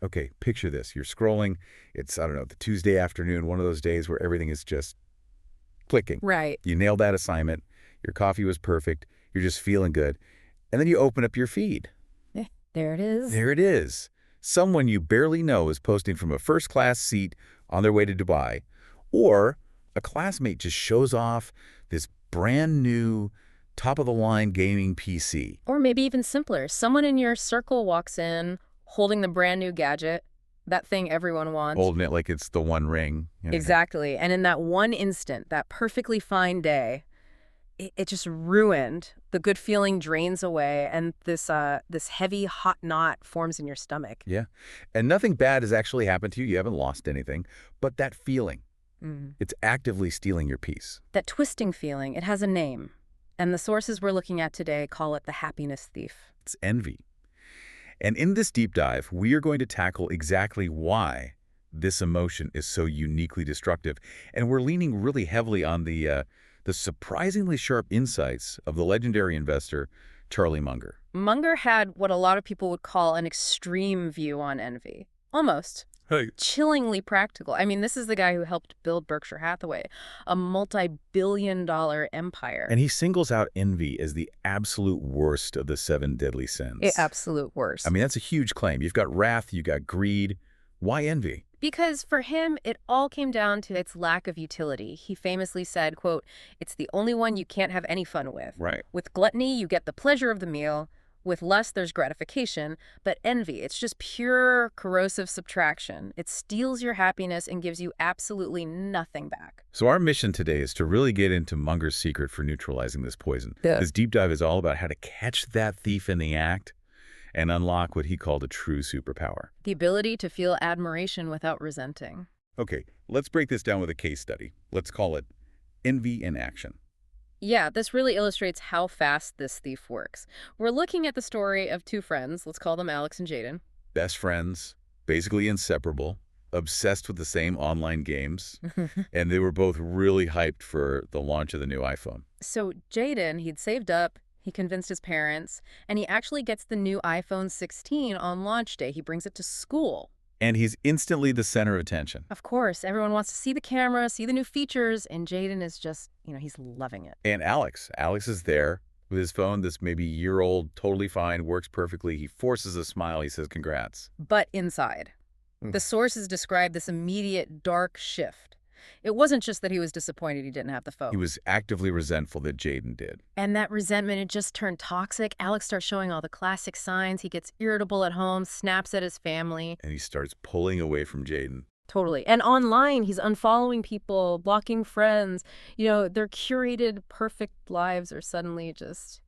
Okay, picture this. You're scrolling. It's, I don't know, the Tuesday afternoon, one of those days where everything is just clicking. Right. You nailed that assignment. Your coffee was perfect. You're just feeling good. And then you open up your feed. Eh, there it is. There it is. Someone you barely know is posting from a first-class seat on their way to Dubai. Or a classmate just shows off this brand new, top-of-the-line gaming PC. Or maybe even simpler. Someone in your circle walks in holding the brand new gadget, that thing everyone wants. Holding it like it's the One Ring. Exactly. And in that one instant, that perfectly fine day, it just ruined. The good feeling drains away, and this heavy, hot knot forms in your stomach. Yeah. And nothing bad has actually happened to you. You haven't lost anything. But that feeling, it's actively stealing your peace. That twisting feeling, it has a name. And the sources we're looking at today call it the happiness thief. It's envy. And in this deep dive, we are going to tackle exactly why this emotion is so uniquely destructive. And we're leaning really heavily on the surprisingly sharp insights of the legendary investor, Charlie Munger. Munger had what a lot of people would call an extreme view on envy. Almost. Hey. Chillingly practical. I mean, this is the guy who helped build Berkshire Hathaway, a multi-billion-dollar empire. And he singles out envy as the absolute worst of the seven deadly sins. The absolute worst. I mean, that's a huge claim. You've got wrath, you've got greed. Why envy? Because for him, it all came down to its lack of utility. He famously said, quote, "It's the only one you can't have any fun with. Right. With gluttony, you get the pleasure of the meal. With lust, there's gratification. But envy, it's just pure corrosive subtraction. It steals your happiness and gives you absolutely nothing back." So our mission today is to really get into Munger's secret for neutralizing this poison. Yeah. This deep dive is all about how to catch that thief in the act and unlock what he called a true superpower. The ability to feel admiration without resenting. Okay, let's break this down with a case study. Let's call it Envy in Action. Yeah, this really illustrates how fast this thief works. We're looking at the story of two friends, let's call them Alex and Jaden. Best friends, basically inseparable, obsessed with the same online games, and they were both really hyped for the launch of the new iPhone. So Jaden, he'd saved up, he convinced his parents, and he actually gets the new iPhone 16 on launch day. He brings it to school. And he's instantly the center of attention. Of course, everyone wants to see the camera, see the new features, and Jaden is just, he's loving it. And Alex is there with his phone, this maybe year-old, totally fine, works perfectly. He forces a smile. He says, "Congrats." But inside, the sources describe this immediate dark shift. It wasn't just that he was disappointed he didn't have the phone. He was actively resentful that Jaden did. And that resentment, it just turned toxic. Alex starts showing all the classic signs. He gets irritable at home, snaps at his family. And he starts pulling away from Jaden. Totally. And online, he's unfollowing people, blocking friends. Their curated, perfect lives are suddenly just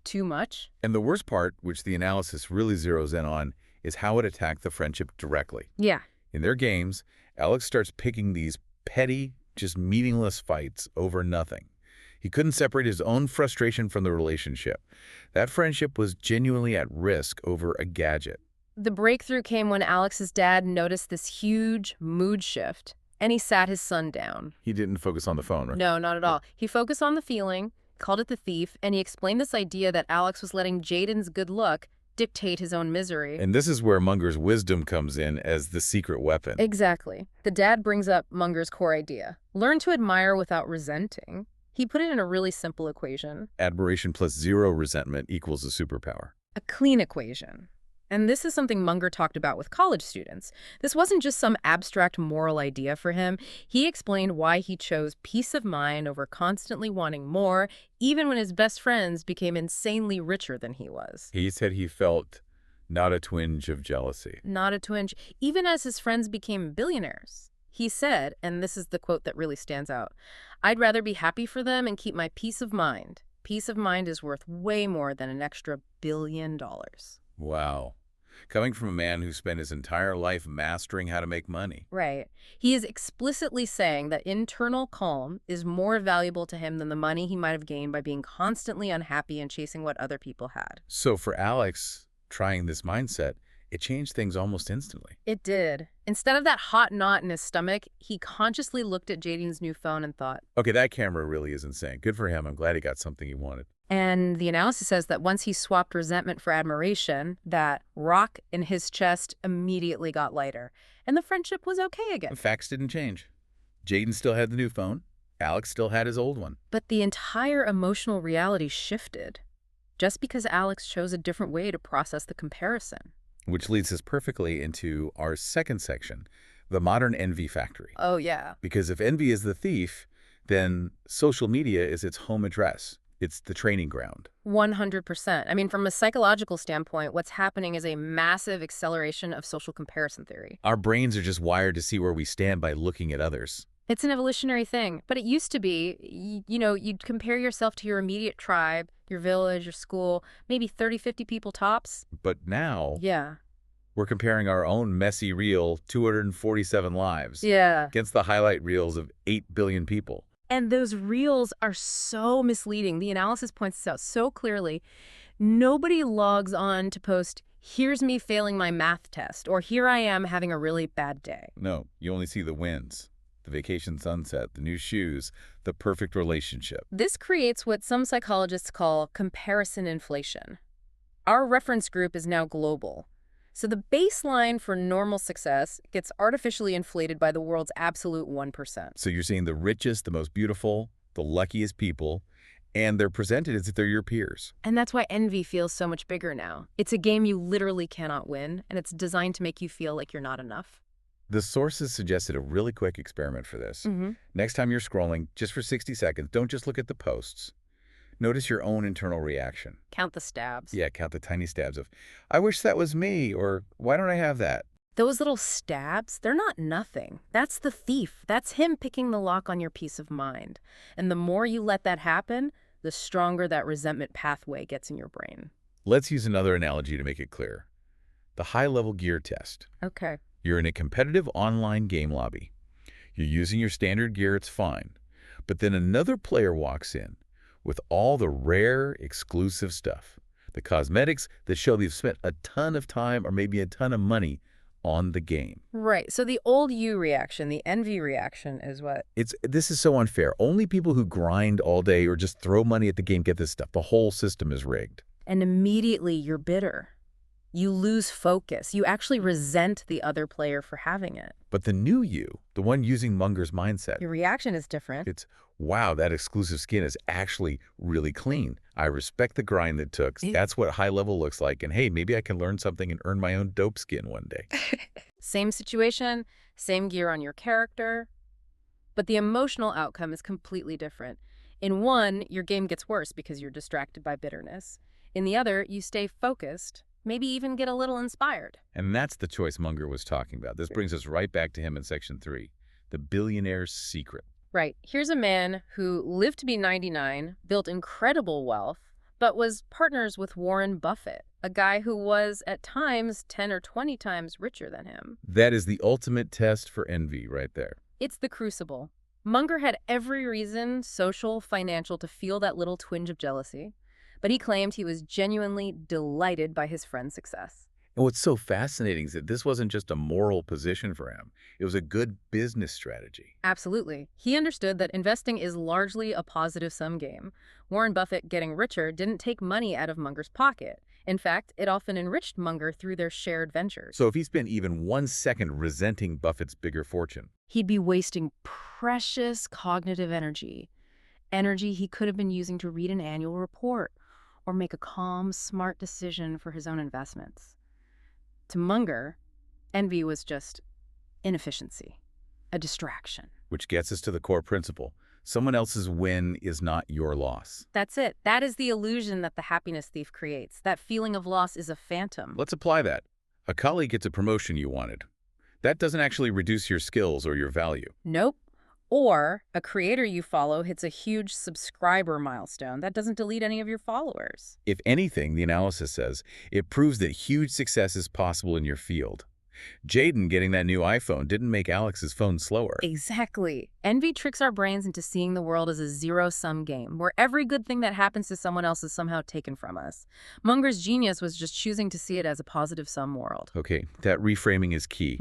too much. And the worst part, which the analysis really zeroes in on, is how it attacked the friendship directly. Yeah. In their games, Alex starts picking these petty, just meaningless fights over nothing. He couldn't separate his own frustration from the relationship. That friendship was genuinely at risk over a gadget. The breakthrough came when Alex's dad noticed this huge mood shift, and he sat his son down. He didn't focus on the phone, right? No, not at all. He focused on the feeling, called it the thief, and he explained this idea that Alex was letting Jaden's good luck dictate his own misery. And this is where Munger's wisdom comes in as the secret weapon. Exactly. The dad brings up Munger's core idea. Learn to admire without resenting. He put it in a really simple equation. Admiration plus zero resentment equals a superpower. A clean equation. And this is something Munger talked about with college students. This wasn't just some abstract moral idea for him. He explained why he chose peace of mind over constantly wanting more, even when his best friends became insanely richer than he was. He said he felt not a twinge of jealousy. Not a twinge, even as his friends became billionaires. He said, and this is the quote that really stands out, "I'd rather be happy for them and keep my peace of mind. Peace of mind is worth way more than an extra $1 billion." Wow. Coming from a man who spent his entire life mastering how to make money. Right. He is explicitly saying that internal calm is more valuable to him than the money he might have gained by being constantly unhappy and chasing what other people had. So for Alex, trying this mindset, it changed things almost instantly. It did. Instead of that hot knot in his stomach, he consciously looked at Jaden's new phone and thought, Okay, that camera really is insane. Good for him. I'm glad he got something he wanted. And the analysis says that once he swapped resentment for admiration, that rock in his chest immediately got lighter, and the friendship was okay again. The facts didn't change. Jaden still had the new phone. Alex still had his old one. But the entire emotional reality shifted, just because Alex chose a different way to process the comparison. Which leads us perfectly into our second section, the modern envy factory. Oh, yeah. Because if envy is the thief, then social media is its home address. It's the training ground. 100%. I mean, from a psychological standpoint, what's happening is a massive acceleration of social comparison theory. Our brains are just wired to see where we stand by looking at others. It's an evolutionary thing, but it used to be, you'd compare yourself to your immediate tribe, your village, your school, maybe 30, 50 people tops. But now, Yeah. we're comparing our own messy reel, 247 lives, Yeah. against the highlight reels of 8 billion people. And those reels are so misleading. The analysis points this out so clearly. Nobody logs on to post, here's me failing my math test, or here I am having a really bad day. No, you only see the wins, the vacation sunset, the new shoes, the perfect relationship. This creates what some psychologists call comparison inflation. Our reference group is now global. So the baseline for normal success gets artificially inflated by the world's absolute 1%. So you're seeing the richest, the most beautiful, the luckiest people, and they're presented as if they're your peers. And that's why envy feels so much bigger now. It's a game you literally cannot win, and it's designed to make you feel like you're not enough. The sources suggested a really quick experiment for this. Next time you're scrolling, just for 60 seconds, don't just look at the posts. Notice your own internal reaction. Count the stabs. Yeah, count the tiny stabs of, I wish that was me, or why don't I have that? Those little stabs, they're not nothing. That's the thief. That's him picking the lock on your peace of mind. And the more you let that happen, the stronger that resentment pathway gets in your brain. Let's use another analogy to make it clear. The high-level gear test. Okay. You're in a competitive online game lobby. You're using your standard gear, it's fine. But then another player walks in with all the rare, exclusive stuff. The cosmetics that show they've spent a ton of time or maybe a ton of money on the game. Right. So the old you reaction, the envy reaction is what? This is so unfair. Only people who grind all day or just throw money at the game get this stuff. The whole system is rigged. And immediately you're bitter. You lose focus. You actually resent the other player for having it. But the new you, the one using Munger's mindset, Your reaction is different. it's, wow, that exclusive skin is actually really clean. I respect the grind that took. That's what high level looks like. And hey, maybe I can learn something and earn my own dope skin one day. Same situation, same gear on your character, but the emotional outcome is completely different. In one, your game gets worse because you're distracted by bitterness. In the other, you stay focused, maybe even get a little inspired. And that's the choice Munger was talking about. This brings us right back to him in section 3, the billionaire's secret. Right. Here's a man who lived to be 99, built incredible wealth, but was partners with Warren Buffett, a guy who was, at times, 10 or 20 times richer than him. That is the ultimate test for envy right there. It's the crucible. Munger had every reason, social, financial, to feel that little twinge of jealousy, but he claimed he was genuinely delighted by his friend's success. And what's so fascinating is that this wasn't just a moral position for him. It was a good business strategy. Absolutely. He understood that investing is largely a positive-sum game. Warren Buffett getting richer didn't take money out of Munger's pocket. In fact, it often enriched Munger through their shared ventures. So if he spent even 1 second resenting Buffett's bigger fortune, He'd be wasting precious cognitive energy he could have been using to read an annual report or make a calm, smart decision for his own investments. To Munger, envy was just inefficiency, a distraction. which gets us to the core principle. Someone else's win is not your loss. That's it. That is the illusion that the happiness thief creates. That feeling of loss is a phantom. Let's apply that. A colleague gets a promotion you wanted. That doesn't actually reduce your skills or your value. Nope. Or a creator you follow hits a huge subscriber milestone. That doesn't delete any of your followers. If anything, the analysis says, it proves that huge success is possible in your field. Jaden getting that new iPhone didn't make Alex's phone slower. Exactly. Envy tricks our brains into seeing the world as a zero-sum game, where every good thing that happens to someone else is somehow taken from us. Munger's genius was just choosing to see it as a positive-sum world. Okay, that reframing is key.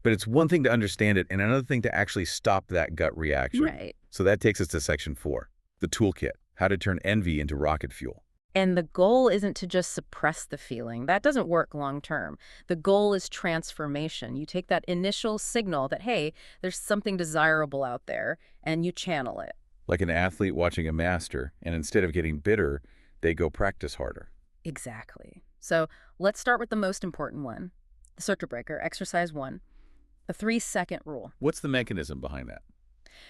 But it's one thing to understand it and another thing to actually stop that gut reaction. Right. So that takes us to section 4, the toolkit. how to turn envy into rocket fuel. And the goal isn't to just suppress the feeling. That doesn't work long term. The goal is transformation. You take that initial signal that, hey, there's something desirable out there, and you channel it. Like an athlete watching a master, and instead of getting bitter, they go practice harder. Exactly. So let's start with the most important one, the circuit breaker, exercise 1, the 3-second rule. What's the mechanism behind that?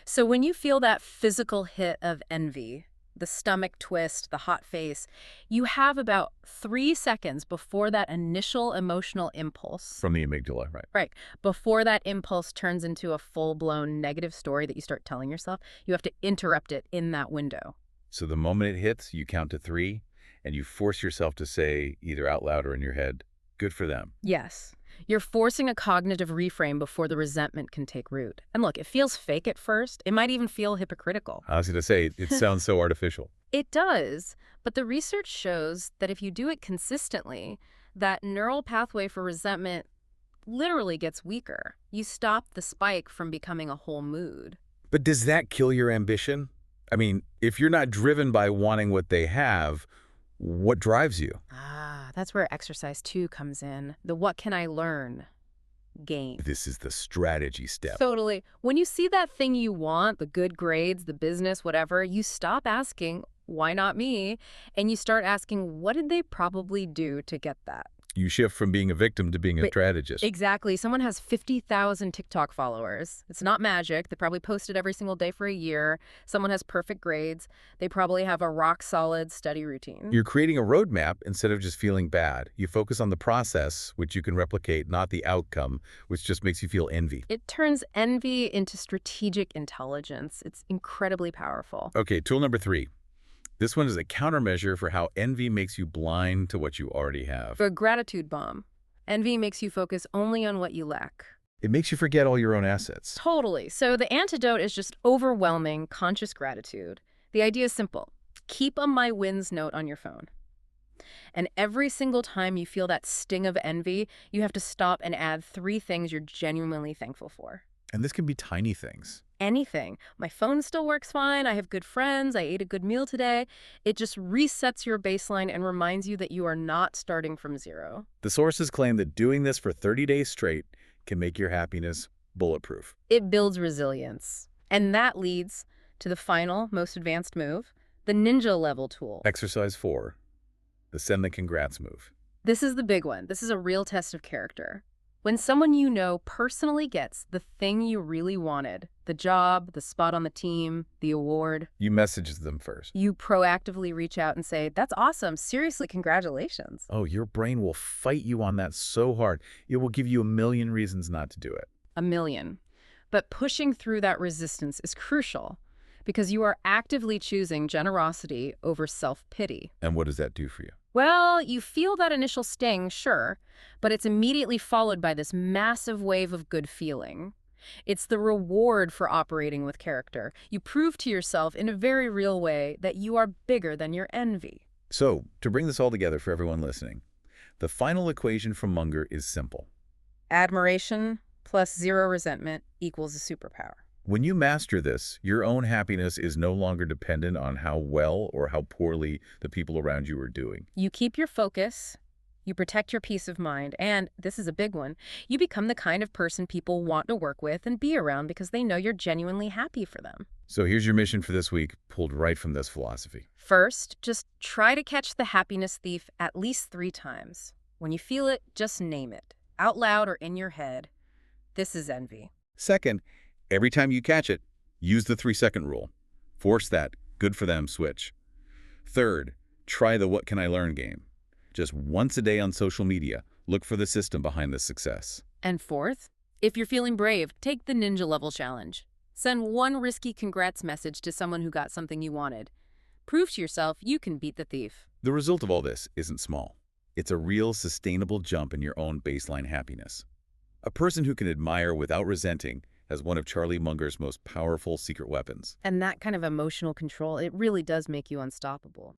So when you feel that physical hit of envy, the stomach twist, the hot face, you have about 3 seconds before that initial emotional impulse. From the amygdala, right? Right. Before that impulse turns into a full-blown negative story that you start telling yourself, you have to interrupt it in that window. So the moment it hits, you count to 3, and you force yourself to say, either out loud or in your head, good for them. Yes. You're forcing a cognitive reframe before the resentment can take root. And look, it feels fake at first. It might even feel hypocritical. I was going to say, it sounds so artificial. It does, but the research shows that if you do it consistently, that neural pathway for resentment literally gets weaker. You stop the spike from becoming a whole mood. But does that kill your ambition? I mean, if you're not driven by wanting what they have, what drives you? That's where exercise 2 comes in. The what can I learn game. This is the strategy step. Totally. When you see that thing you want, the good grades, the business, whatever, you stop asking, why not me? And you start asking, what did they probably do to get that? You shift from being a victim to being a Wait, strategist. Exactly. Someone has 50,000 TikTok followers. It's not magic. They probably post it every single day for a year. Someone has perfect grades. They probably have a rock-solid study routine. You're creating a roadmap instead of just feeling bad. You focus on the process, which you can replicate, not the outcome, which just makes you feel envy. It turns envy into strategic intelligence. It's incredibly powerful. Okay, tool number 3. This one is a countermeasure for how envy makes you blind to what you already have. A gratitude bomb. Envy makes you focus only on what you lack. It makes you forget all your own assets. Totally. So the antidote is just overwhelming, conscious gratitude. The idea is simple. Keep a My Wins note on your phone. And every single time you feel that sting of envy, you have to stop and add 3 things you're genuinely thankful for. And this can be tiny things. Anything. My phone still works fine. I have good friends. I ate a good meal today. It just resets your baseline and reminds you that you are not starting from zero. The sources claim that doing this for 30 days straight can make your happiness bulletproof. It builds resilience. And that leads to the final, most advanced move, the ninja level tool. Exercise 4, the send the congrats move. This is the big one. This is a real test of character. When someone you know personally gets the thing you really wanted, the job, the spot on the team, the award, You message them first. you proactively reach out and say, that's awesome. Seriously, congratulations. Oh, your brain will fight you on that so hard. It will give you a million reasons not to do it. A million. But pushing through that resistance is crucial because you are actively choosing generosity over self-pity. And what does that do for you? Well, you feel that initial sting, sure, but it's immediately followed by this massive wave of good feeling. It's the reward for operating with character. You prove to yourself in a very real way that you are bigger than your envy. So, to bring this all together for everyone listening, the final equation from Munger is simple. Admiration plus 0 resentment equals a superpower. When you master this, your own happiness is no longer dependent on how well or how poorly the people around you are doing. You keep your focus, you protect your peace of mind, and, this is a big one, you become the kind of person people want to work with and be around because they know you're genuinely happy for them. So here's your mission for this week, pulled right from this philosophy. First, just try to catch the happiness thief at least 3 times. When you feel it, just name it, out loud or in your head. This is envy. Second, every time you catch it, use the 3-second rule. Force that good for them switch. Third, try the what can I learn game. Just once a day on social media, look for the system behind the success. And fourth, if you're feeling brave, take the ninja level challenge. Send 1 risky congrats message to someone who got something you wanted. Prove to yourself you can beat the thief. The result of all this isn't small. It's a real sustainable jump in your own baseline happiness. A person who can admire without resenting has one of Charlie Munger's most powerful secret weapons. And that kind of emotional control, it really does make you unstoppable.